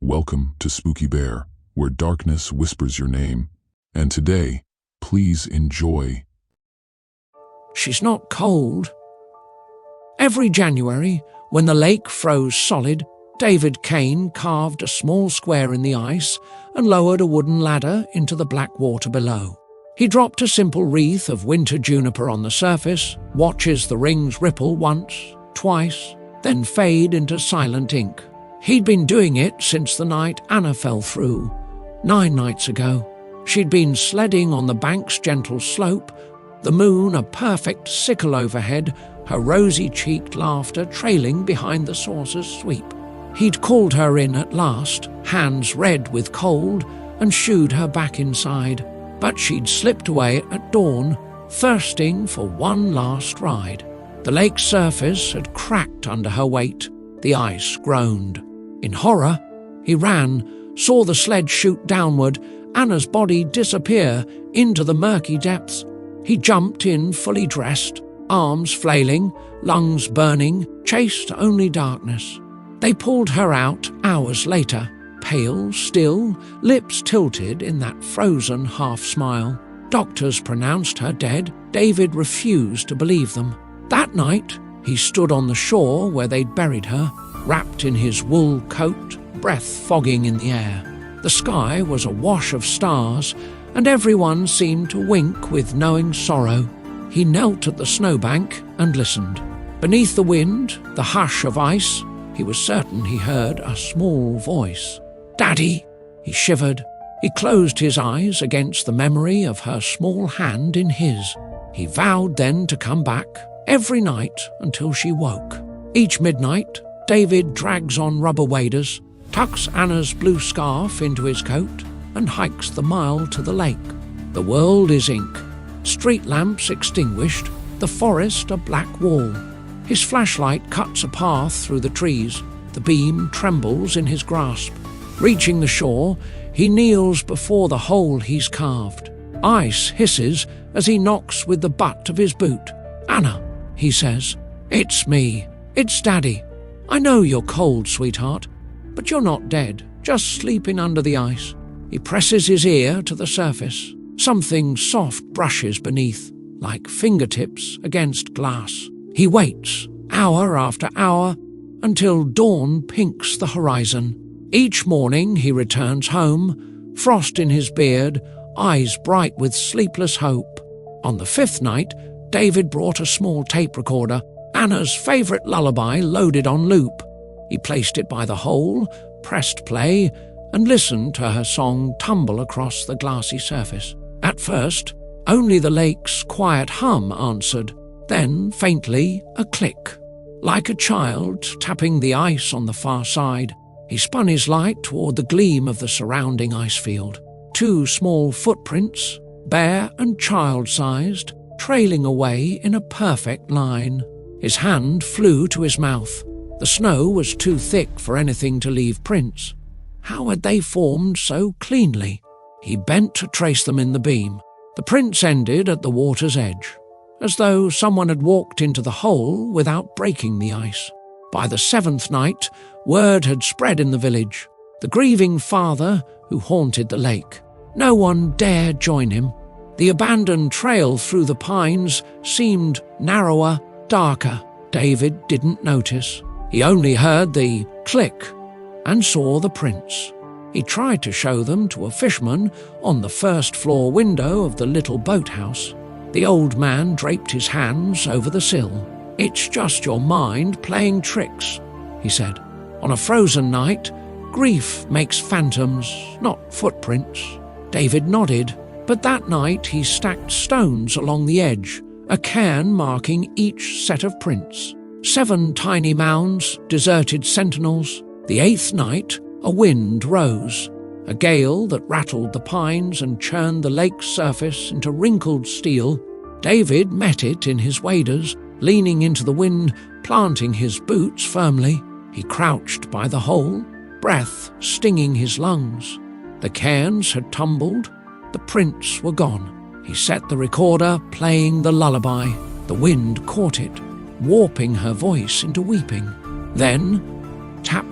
Welcome to Spooky Bear, where darkness whispers your name. And today, please enjoy. She's not cold. Every January, when the lake froze solid, David Kane carved a small square in the ice and lowered a wooden ladder into the black water below. He dropped a simple wreath of winter juniper on the surface, watches the rings ripple once, twice, then fade into silent ink. He'd been doing it since the night Anna fell through, 9 nights ago. She'd been sledding on the bank's gentle slope, the moon a perfect sickle overhead, her rosy-cheeked laughter trailing behind the saucer's sweep. He'd called her in at last, hands red with cold, and shooed her back inside. But she'd slipped away at dawn, thirsting for one last ride. The lake's surface had cracked under her weight. The ice groaned. In horror, he ran, saw the sled shoot downward, Anna's body disappear into the murky depths. He jumped in fully dressed, arms flailing, lungs burning, chased only darkness. They pulled her out hours later, pale, still, lips tilted in that frozen half-smile. Doctors pronounced her dead. David refused to believe them. That night, he stood on the shore where they'd buried her, wrapped in his wool coat, breath fogging in the air. The sky was awash of stars, and everyone seemed to wink with knowing sorrow. He knelt at the snowbank and listened. Beneath the wind, the hush of ice, he was certain he heard a small voice. "Daddy!" He shivered. He closed his eyes against the memory of her small hand in his. He vowed then to come back every night until she woke. Each midnight, David drags on rubber waders, tucks Anna's blue scarf into his coat, and hikes the mile to the lake. The world is ink, street lamps extinguished, the forest a black wall. His flashlight cuts a path through the trees. The beam trembles in his grasp. Reaching the shore, he kneels before the hole he's carved. Ice hisses as he knocks with the butt of his boot. "Anna," he says. "It's me. It's Daddy. I know you're cold, sweetheart, but you're not dead, just sleeping under the ice." He presses his ear to the surface. Something soft brushes beneath, like fingertips against glass. He waits, hour after hour, until dawn pinks the horizon. Each morning he returns home, frost in his beard, eyes bright with sleepless hope. On the 5th night, David brought a small tape recorder, Anna's favourite lullaby loaded on loop. He placed it by the hole, pressed play, and listened to her song tumble across the glassy surface. At first, only the lake's quiet hum answered, then, faintly, a click. Like a child tapping the ice on the far side, he spun his light toward the gleam of the surrounding ice field. 2 small footprints, bare and child-sized, trailing away in a perfect line. His hand flew to his mouth. The snow was too thick for anything to leave prints. How had they formed so cleanly? He bent to trace them in the beam. The prints ended at the water's edge, as though someone had walked into the hole without breaking the ice. By the 7th night, word had spread in the village. The grieving father who haunted the lake. No one dared join him. The abandoned trail through the pines seemed narrower, darker. David didn't notice. He only heard the click and saw the prints. He tried to show them to a fisherman on the 1st-floor window of the little boathouse. The old man draped his hands over the sill. "It's just your mind playing tricks," he said. "On a frozen night, grief makes phantoms, not footprints." David nodded, but that night he stacked stones along the edge, a cairn marking each set of prints. 7 tiny mounds, deserted sentinels. The 8th night, a wind rose, a gale that rattled the pines and churned the lake's surface into wrinkled steel. David met it in his waders, leaning into the wind, planting his boots firmly. He crouched by the hole, breath stinging his lungs. The cairns had tumbled, the prints were gone. He set the recorder, playing the lullaby. The wind caught it, warping her voice into weeping. Then, tap,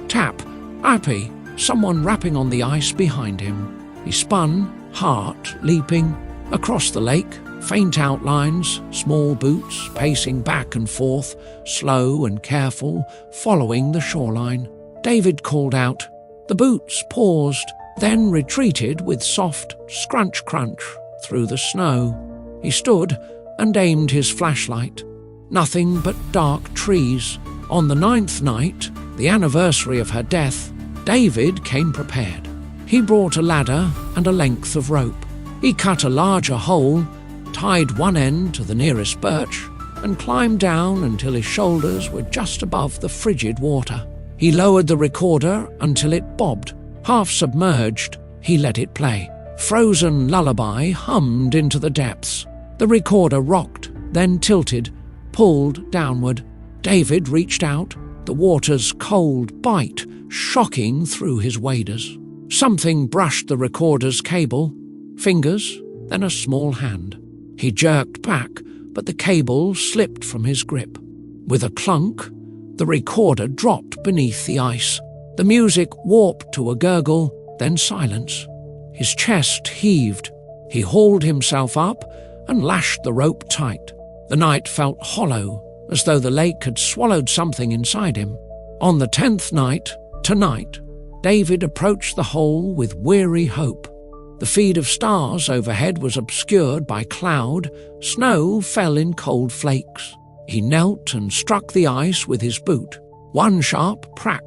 tap, happy, someone rapping on the ice behind him. He spun, heart leaping, across the lake, faint outlines, small boots pacing back and forth, slow and careful, following the shoreline. David called out. The boots paused, then retreated with soft scrunch-crunch through the snow. He stood and aimed his flashlight. Nothing but dark trees. On the 9th night, the anniversary of her death, David came prepared. He brought a ladder and a length of rope. He cut a larger hole, tied one end to the nearest birch, and climbed down until his shoulders were just above the frigid water. He lowered the recorder until it bobbed. Half submerged, he let it play. Frozen lullaby hummed into the depths. The recorder rocked, then tilted, pulled downward. David reached out, the water's cold bite shocking through his waders. Something brushed the recorder's cable, fingers, then a small hand. He jerked back, but the cable slipped from his grip. With a clunk, the recorder dropped beneath the ice. The music warped to a gurgle, then silence. His chest heaved. He hauled himself up and lashed the rope tight. The night felt hollow, as though the lake had swallowed something inside him. On the 10th night, tonight, David approached the hole with weary hope. The feed of stars overhead was obscured by cloud. Snow fell in cold flakes. He knelt and struck the ice with his boot. One sharp crack,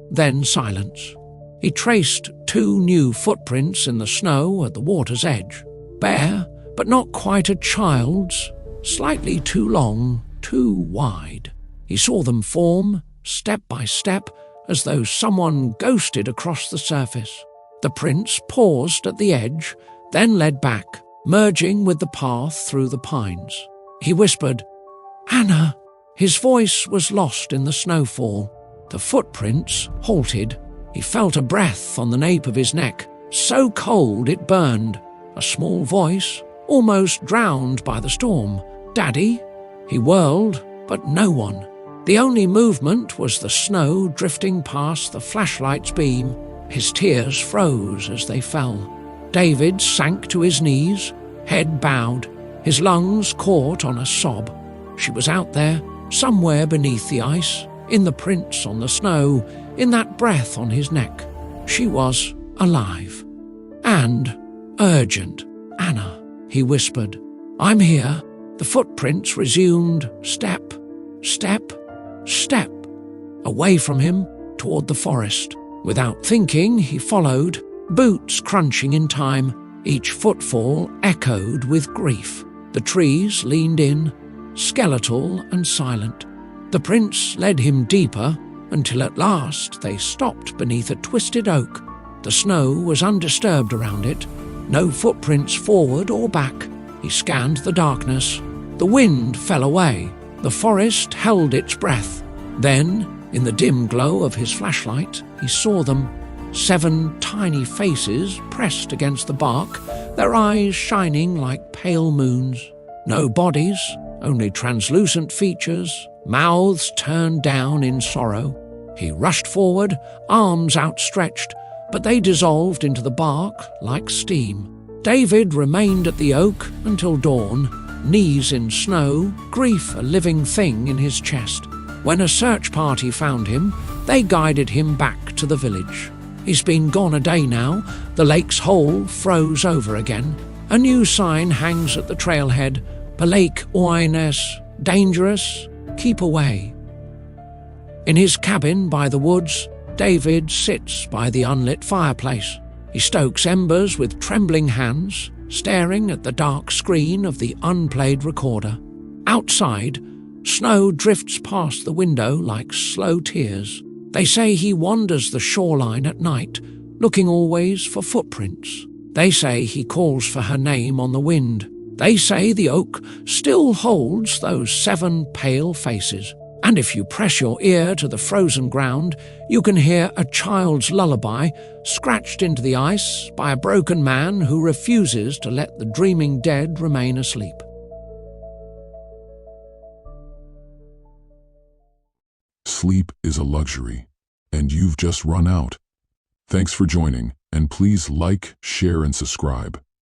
then silence. He traced 2 new footprints in the snow at the water's edge. Bare, but not quite a child's, slightly too long, too wide. He saw them form, step by step, as though someone ghosted across the surface. The prints paused at the edge, then led back, merging with the path through the pines. He whispered, "Anna!" His voice was lost in the snowfall. The footprints halted. He felt a breath on the nape of his neck, so cold it burned. A small voice, almost drowned by the storm. "Daddy?" He whirled, but no one. The only movement was the snow drifting past the flashlight's beam. His tears froze as they fell. David sank to his knees, head bowed, his lungs caught on a sob. She was out there, somewhere beneath the ice, in the prints on the snow, in that breath on his neck. She was alive. And urgent. "Anna," he whispered. "I'm here." The footprints resumed, step, step, step, away from him, toward the forest. Without thinking, he followed, boots crunching in time. Each footfall echoed with grief. The trees leaned in, skeletal and silent. The prints led him deeper, until at last they stopped beneath a twisted oak. The snow was undisturbed around it, no footprints forward or back. He scanned the darkness. The wind fell away. The forest held its breath. Then, in the dim glow of his flashlight, he saw them. 7 tiny faces pressed against the bark, their eyes shining like pale moons. No bodies, only translucent features, mouths turned down in sorrow. He rushed forward, arms outstretched, but they dissolved into the bark like steam. David remained at the oak until dawn, knees in snow, grief a living thing in his chest. When a search party found him, they guided him back to the village. He's been gone a day now. The lake's hole froze over again. A new sign hangs at the trailhead. "Lake Oines, dangerous, keep away." In his cabin by the woods, David sits by the unlit fireplace. He stokes embers with trembling hands, staring at the dark screen of the unplayed recorder. Outside, snow drifts past the window like slow tears. They say he wanders the shoreline at night, looking always for footprints. They say he calls for her name on the wind. They say the oak still holds those 7 pale faces. And if you press your ear to the frozen ground, you can hear a child's lullaby scratched into the ice by a broken man who refuses to let the dreaming dead remain asleep. Sleep is a luxury, and you've just run out. Thanks for joining, and please like, share, and subscribe.